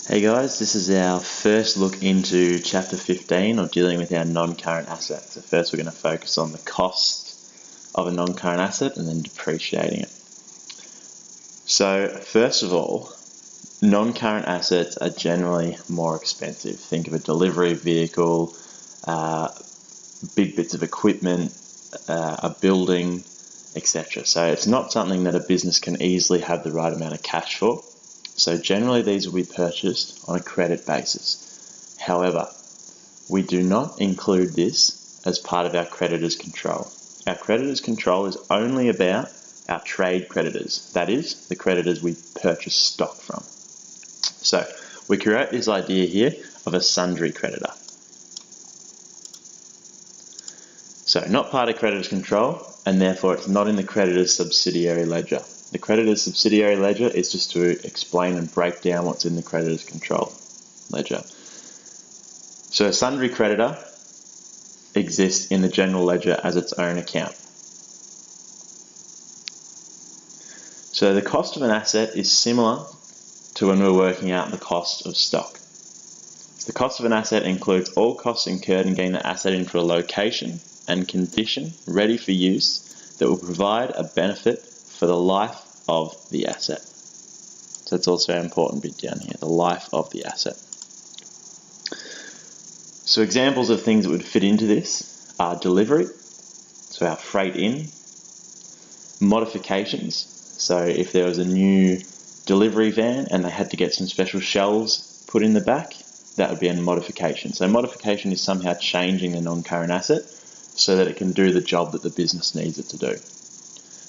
Hey guys, this is our first look into chapter 15 or dealing with our non-current assets. So first we're going to focus on the cost of a non-current asset and then depreciating it. So first of all, non-current assets are generally more expensive. Think of a delivery vehicle, big bits of equipment, a building, etc. So it's not something that a business can easily have the right amount of cash for. So generally these will be purchased on a credit basis. However, we do not include this as part of our creditors control. Our creditors control is only about our trade creditors, that is, the creditors we purchase stock from. So we create this idea here of a sundry creditor. So not part of creditors control, and therefore it's not in the creditors subsidiary ledger. The creditor's subsidiary ledger is just to explain and break down what's in the creditor's control ledger. So a sundry creditor exists in the general ledger as its own account. So the cost of an asset is similar to when we're working out the cost of stock. So the cost of an asset includes all costs incurred in getting the asset into a location and condition ready for use that will provide a benefit for the life of the asset. So it's also an important bit down here, the life of the asset. So examples of things that would fit into this are delivery, so our freight in, modifications, so if there was a new delivery van and they had to get some special shelves put in the back, that would be a modification. So modification is somehow changing the non-current asset so that it can do the job that the business needs it to do.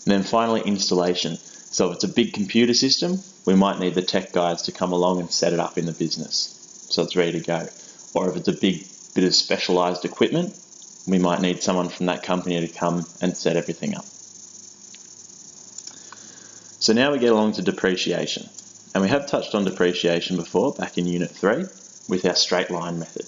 And then finally, installation. So if it's a big computer system, we might need the tech guys to come along and set it up in the business so it's ready to go. Or if it's a big bit of specialized equipment, we might need someone from that company to come and set everything up. So now we get along to depreciation. And we have touched on depreciation before, back in Unit 3, with our straight line method.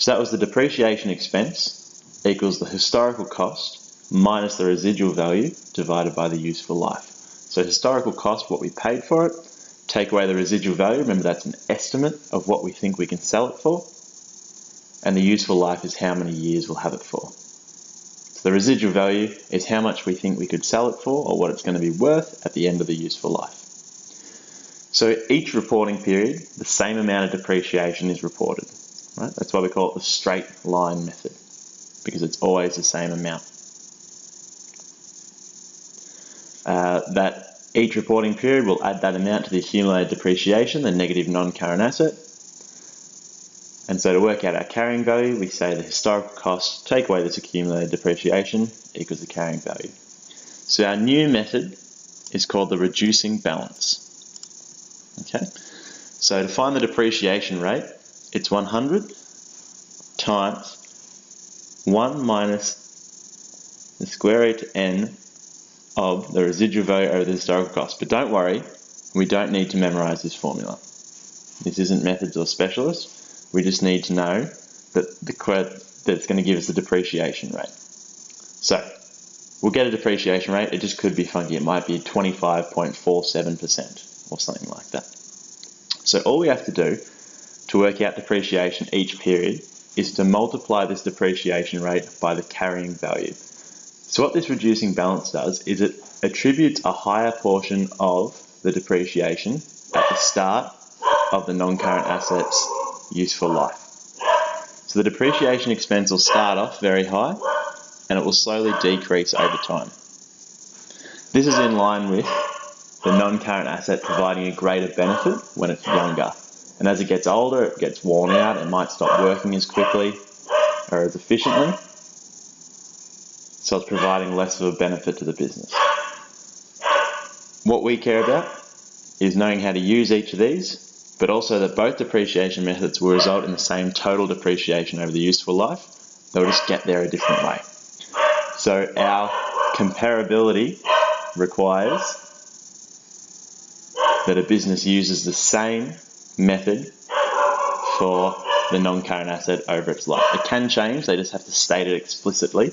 So that was the depreciation expense equals the historical cost minus the residual value divided by the useful life. So historical cost, what we paid for it, take away the residual value, remember that's an estimate of what we think we can sell it for, and the useful life is how many years we'll have it for. So the residual value is how much we think we could sell it for or what it's going to be worth at the end of the useful life. So each reporting period, the same amount of depreciation is reported. Right? That's why we call it the straight line method, because it's always the same amount. That each reporting period will add that amount to the accumulated depreciation, the negative non-current asset. And so to work out our carrying value, we say the historical cost, take away this accumulated depreciation, equals the carrying value. So our new method is called the reducing balance. Okay. So to find the depreciation rate, it's 100 times 1 minus the square root to n of the residual value over the historical cost. But don't worry, we don't need to memorize this formula. This isn't methods or specialists. We just need to know that it's going to give us the depreciation rate. So we'll get a depreciation rate. It just could be funky. It might be 25.47% or something like that. So all we have to do to work out depreciation each period is to multiply this depreciation rate by the carrying value. So what this reducing balance does is it attributes a higher portion of the depreciation at the start of the non-current asset's useful life. So the depreciation expense will start off very high and it will slowly decrease over time. This is in line with the non-current asset providing a greater benefit when it's younger. And as it gets older, it gets worn out, it might stop working as quickly or as efficiently. So it's providing less of a benefit to the business. What we care about is knowing how to use each of these, but also that both depreciation methods will result in the same total depreciation over the useful life. They'll just get there a different way. So our comparability requires that a business uses the same method for the non-current asset over its life. It can change, they just have to state it explicitly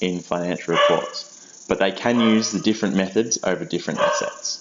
in financial reports. But they can use the different methods over different assets.